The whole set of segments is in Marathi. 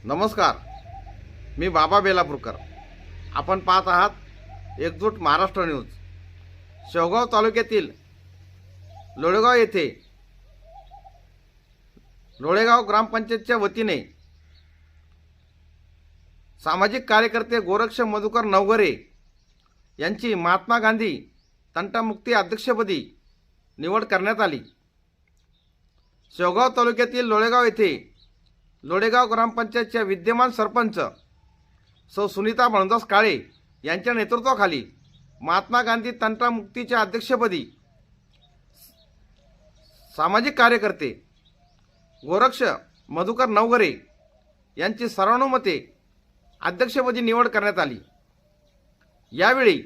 नमस्कार, मी बाबा बेलापूरकर. आपण पाहत आहात एकजूट महाराष्ट्र न्यूज. शेवगाव तालुक्यातील लोळेगाव येथे लोळेगाव ग्रामपंचायतच्या वतीने सामाजिक कार्यकर्ते गोरक्ष मधुकर नवघरे यांची महात्मा गांधी तंटामुक्ती अध्यक्षपदी निवड करण्यात आली. शेवगाव तालुक्यातील लोळेगाव येथे लोळेगाव ग्रामपंचायतच्या विद्यमान सरपंच सौ सुनीता भानुदास काळे यांच्या नेतृत्वाखाली महात्मा गांधी तंटामुक्तीच्या अध्यक्षपदी सामाजिक कार्यकर्ते गोरक्ष मधुकर नवघरे यांची सर्वानुमते अध्यक्षपदी निवड करण्यात आली. यावेळी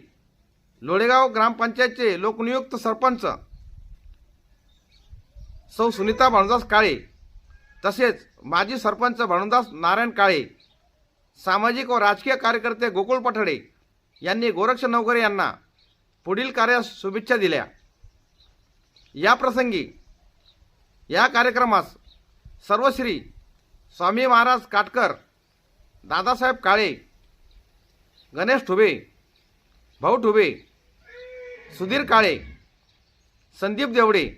लोळेगाव ग्रामपंचायतचे लोकनियुक्त सरपंच सौ सुनीता भानुदास काळे तसेच माजी सरपंच भानुदास नारायण काळे, सामाजिक व राजकीय कार्यकर्ते गोकुळ पठाडे यांनी गोरक्ष नवघरे यांना पुढील कार्यास शुभेच्छा दिल्या. या प्रसंगी या कार्यक्रमास सर्वश्री स्वामी महाराज काटकर, दादासाहेब काळे, गणेश ठुबे, भाऊ ठुबे, सुधीर काळे, संदीप देवडे,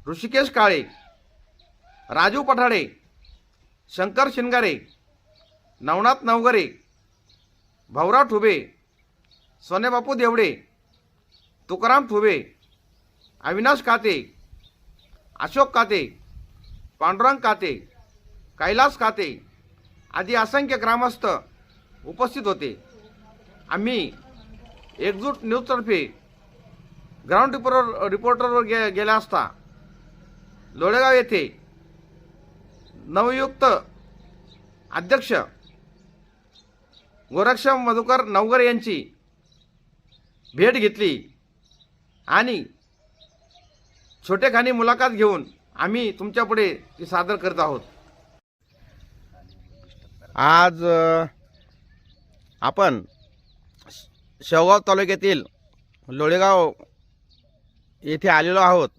ऋषिकेश काळे, राजू पठाडे, शंकर शिनगारे, नवनाथ नवघरे, भाऊराव ठुबे, सोनेबापू देवडे, तुकाराम ठुबे, अविनाश काते, अशोक काते, पांडुरंग काते, कैलास काते आदी असंख्य ग्रामस्थ उपस्थित होते. आम्ही एकजूट न्यूजतर्फे ग्राउंड रिपोर्टरवर गेला असता लोळेगाव येथे नवयुक्त अध्यक्ष गोरक्ष मधुकर नवघरे यांची भेट घेतली आणि छोटेखानी मुलाखत घेऊन आम्ही तुमच्यापुढे ती सादर करत आहोत. आज आपण शेवगाव तालुक्यातील लोळेगाव येथे आलेलो आहोत.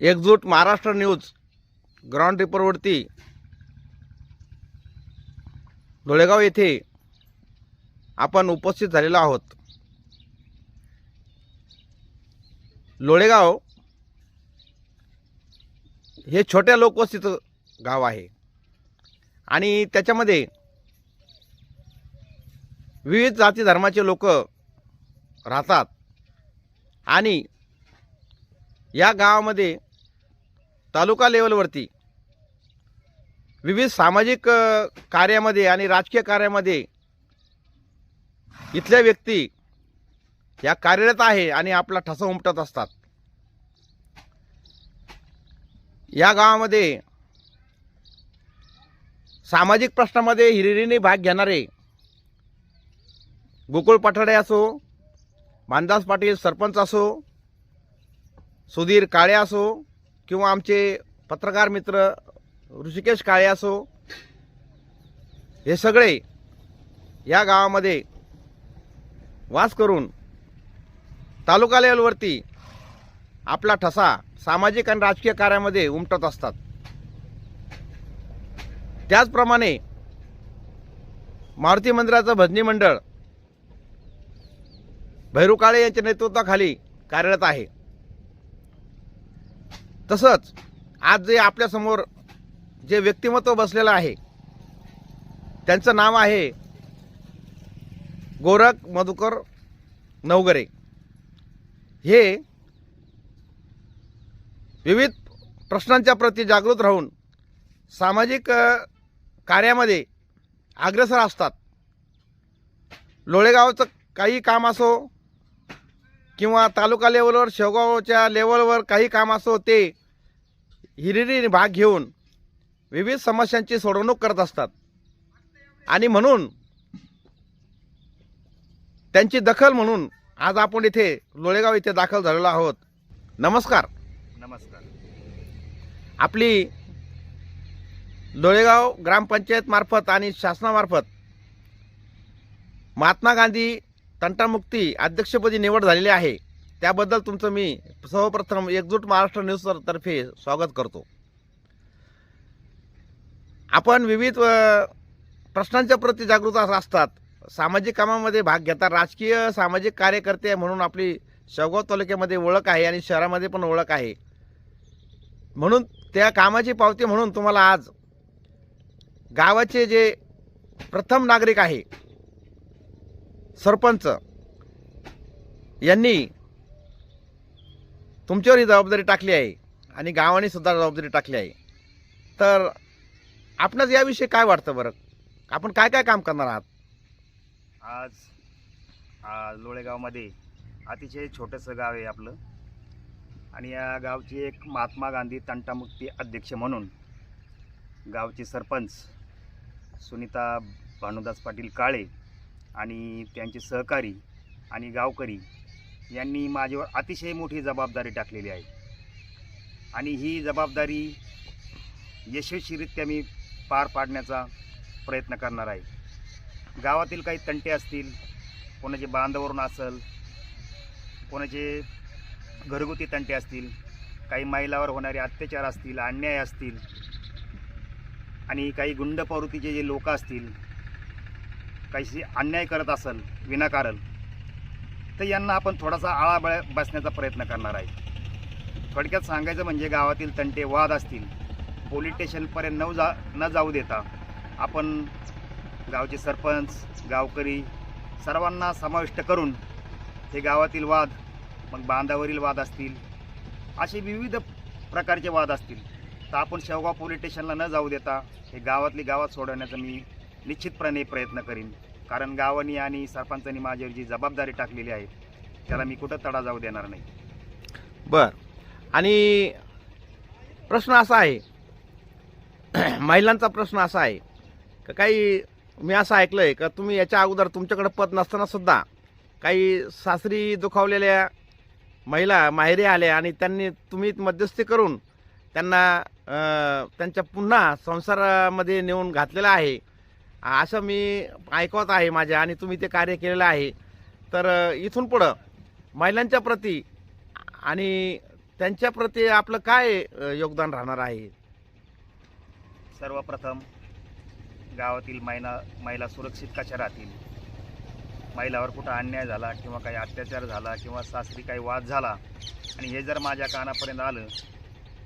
एकजूट महाराष्ट्र न्यूज ग्राउंड रिपोर्टवरती लोळेगाव येथे आपण उपस्थित झालेलो आहोत. लोळेगाव हे छोट्या लोकवस्तीचं गाव आहे आणि त्याच्यामध्ये विविध जाती धर्माचे लोक राहतात आणि या गावामध्ये तालुका लेवलवरती विविध सामाजिक कार्यामध्ये आणि राजकीय कार्यामध्ये इथल्या व्यक्ती या कार्यरत आहे आणि आपला ठसा उमटत असतात. या गावामध्ये सामाजिक प्रश्नामध्ये हिरिरीने भाग घेणारे गोकुळ पठाडे असो, भानुदास पाटील सरपंच असो, सुधीर काळे असो किंवा आमचे पत्रकार मित्र ऋषिकेश काळे असो, हे सगळे या गावामध्ये वास करून तालुका लेवलवरती आपला ठसा सामाजिक आणि राजकीय कार्यामध्ये उमटत असतात. त्याचप्रमाणे मारुती मंदिराचं भजनी मंडळ भैरू काळे यांच्या नेतृत्वाखाली कार्यरत आहे. तसंच आज जे आपल्यासमोर जे व्यक्तिमत्व बसलेलं आहे त्यांचं नाव आहे गोरख मधुकर नवघरे. हे विविध प्रश्नांच्या प्रती जागृत राहून सामाजिक कार्यामध्ये अग्रेसर असतात. लोळेगावचं काही काम असो किंवा तालुका लेवलवर शेवगावच्या लेवलवर काही काम असो, ते हिरिरीने भाग घेऊन विविध समस्यांची सोडवणूक करत असतात आणि म्हणून त्यांची दखल म्हणून आज आपण इथे लोळेगाव इथे दाखल झालेलो आहोत. नमस्कार. नमस्कार. आपली लोळेगाव ग्रामपंचायत मार्फत आणि शासनामार्फत महात्मा गांधी तंटामुक्ती अध्यक्षपदी निवड झालेली आहे. त्याबद्दल तुमचं मी सर्वप्रथम एकजूट महाराष्ट्र न्यूज तर्फे स्वागत करतो. आपण विविध प्रश्नांच्या प्रती जागृत असतात, सामाजिक कामामध्ये भाग घेतात, राजकीय सामाजिक कार्यकर्ते म्हणून आपली शेवगाव तालुक्यामध्ये ओळख आहे आणि शहरामध्ये पण ओळख आहे. म्हणून त्या कामाची पावती म्हणून तुम्हाला आज गावाचे जे प्रथम नागरिक आहे सरपंच यांनी तुमच्यावर ही जबाबदारी टाकली आहे आणि गावाने सुद्धा जबाबदारी टाकली आहे. तर आपणास याविषयी काय वाटतं बरं? आपण काय काय काम करणार आहात? आज लोळेगावमध्ये अतिशय छोटंसं गाव आहे आपलं, आणि या गावची एक महात्मा गांधी तंटामुक्ती अध्यक्ष म्हणून गावचे सरपंच सुनीता भानुदास पाटील काळे आणि त्यांचे सहकारी आणि गावकरी यांनी माझ्यावर अतिशय मोठी जबाबदारी टाकलेली आहे. आणि ही जबाबदारी यशस्वीरित्या मी पार पाडण्याचा प्रयत्न करणार आहे. गावातील काही तंटे असतील, कोणाचे बांधावरून असेल, कोणाचे घरगुती तंटे असतील, काही महिलावर होणारे अत्याचार असतील, अन्याय असतील, आणि काही गुंड प्रवृत्तीचे जे लोक असतील, काही अन्याय करत असेल विनाकारण, तर यांना आपण थोडासा आळा बसण्याचा प्रयत्न करणार आहे. थोडक्यात सांगायचं म्हणजे गावातील तंटे वाद असतील, पोलीस स्टेशनपर्यंत न जाऊ देता आपण गावचे सरपंच, गावकरी सर्वांना समाविष्ट करून हे गावातील वाद, मग बांधावरील वाद असतील, असे विविध प्रकारचे वाद असतील, तर आपण शेवगाव पोलीस स्टेशनला न जाऊ देता हे गावातली गावात सोडवण्याचा मी निश्चितपणे प्रयत्न करीन. कारण गावानी आणि सरपंचांनी माझ्यावर जी जबाबदारी टाकलेली आहे त्याला मी कुठं तडा जाऊ देणार नाही. बर. आणि प्रश्न असा आहे, महिलांचा प्रश्न असा आहे का, काही मी असं ऐकलंय का तुम्ही याच्या अगोदर तुमच्याकडे पद नसताना सुद्धा काही सासरी दुखावलेल्या महिला माहेरी आल्या आणि तुम्ही मध्यस्थी करून त्यांना त्यांच्या पुन्हा संसारामध्ये नेऊन घातलेलं आहे, असं मी ऐकवत आहे माझ्या, आणि तुम्ही ते कार्य केलेलं आहे. तर इथून पुढं महिलांच्या प्रती आणि त्यांच्या प्रती आपलं काय योगदान राहणार आहे? सर्वप्रथम गावातील महिला सुरक्षित कशा राहतील, महिलावर कुठं अन्याय झाला किंवा काही अत्याचार झाला किंवा सासरी काही वाद झाला आणि हे जर माझ्या कानापर्यंत आलं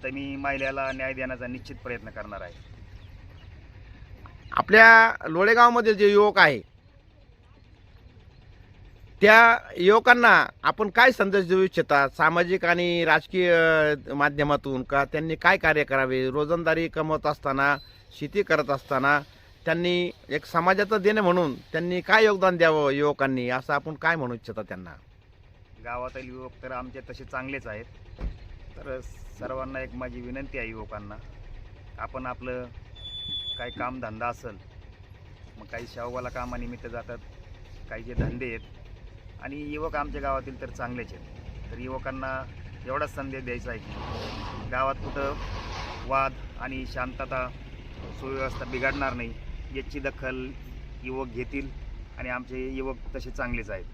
तर मी महिलेला न्याय देण्याचा निश्चित प्रयत्न करणार आहे. आपल्या लोळेगावमधील जे युवक आहे त्या युवकांना आपण काय संदेश देऊ इच्छितात, सामाजिक आणि राजकीय माध्यमातून? का त्यांनी काय कार्य करावे, रोजंदारी कमवत असताना, शेती करत असताना त्यांनी एक समाजाचं देणं म्हणून त्यांनी काय योगदान द्यावं युवकांनी, असं आपण काय म्हणू इच्छिता त्यांना? गावातील युवक तर आमचे तसे चांगलेच आहेत, तर सर्वांना एक माझी विनंती आहे युवकांना, आपण आपलं काही कामधंदा असेल, मग काही शेवगावला कामानिमित्त जातात, काही जे धंदे आहेत, आणि युवक आमच्या गावातील तर चांगलेच आहेत, तर युवकांना एवढाच संदेश द्यायचा आहे की गावात कुठं वाद आणि शांतता सुव्यवस्था बिघडणार नाही याची दखल युवक घेतील, आणि आमचे युवक तसे चांगलेच आहेत.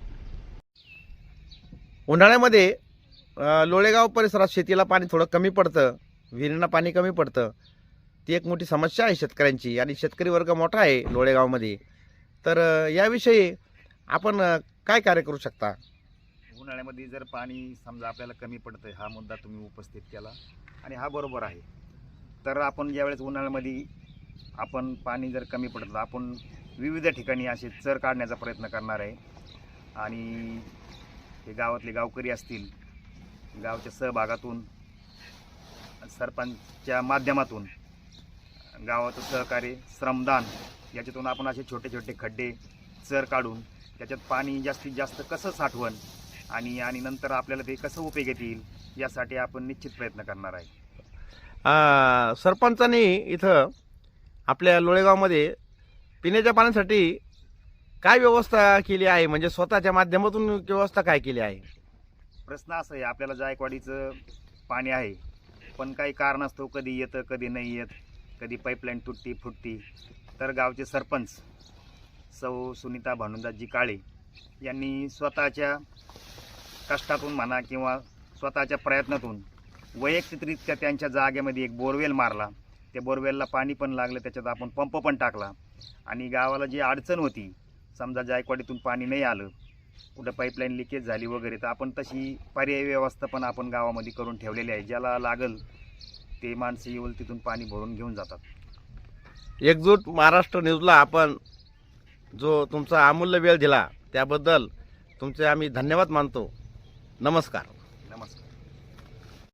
उन्हाळ्यामध्ये लोळेगाव परिसरात शेतीला पाणी थोडं कमी पडतं, विहिरींना पाणी कमी पडतं, ती एक मोठी समस्या आहे शेतकऱ्यांची, आणि शेतकरी वर्ग मोठा आहे लोळेगावमध्ये. तर याविषयी आपण काय कार्य करू शकता? उन्हाळ्यामध्ये जर पाणी समजा आपल्याला कमी पडतं, हा मुद्दा तुम्ही उपस्थित केला आणि हा बरोबर आहे. तर आपण ज्यावेळेस उन्हाळ्यामध्ये आपण पाणी जर कमी पडतं, आपण विविध ठिकाणी असे चर काढण्याचा प्रयत्न करणार आहे, आणि हे गावातले गावकरी असतील, गावच्या सहभागातून, सरपंचच्या माध्यमातून, गावाचं सहकार्य, श्रमदान, याच्यातून आपण असे छोटे छोटे खड्डे चर काढून त्याच्यात पाणी जास्तीत जास्त कसं साठवण आणि नंतर आपल्याला ते कसं उपयोगात येईल यासाठी आपण निश्चित प्रयत्न करणार आहे. सरपंचांनी इथं आपल्या लोळेगावमध्ये पिण्याच्या पाण्यासाठी काय व्यवस्था केली आहे, म्हणजे स्वतःच्या माध्यमातून व्यवस्था काय केली आहे? प्रश्न असा आहे, आपल्याला जायकवाडीचं पाणी आहे, पण काही कारणास्तव कधी येतं कधी नाही येत, कधी पाईपलाईन तुटती फुटती, तर गावचे सरपंच सौ सुनीता भानुदासजी काळे यांनी स्वतःच्या कष्टातून म्हणा किंवा स्वतःच्या प्रयत्नातून वैयक्तिकरित्या त्यांच्या जागेमध्ये एक बोरवेल मारला. त्या बोरवेलला पाणी पण लागलं, त्याच्यात आपण पंप पण टाकला आणि गावाला जी अडचण होती, समजा जायकवाडीतून पाणी नाही आलं, कुठं पाईपलाईन लिकेज झाली वगैरे, तर आपण तशी पर्यायी व्यवस्था पण आपण गावामध्ये करून ठेवलेली आहे. ज्याला लागल ते माणसं येऊन तिथून पाणी भरून घेऊन जातात. एकजूट महाराष्ट्र न्यूजला आपण जो तुमचा अमूल्य वेळ दिला त्याबद्दल तुमचे आम्ही धन्यवाद मानतो. नमस्कार. नमस्कार.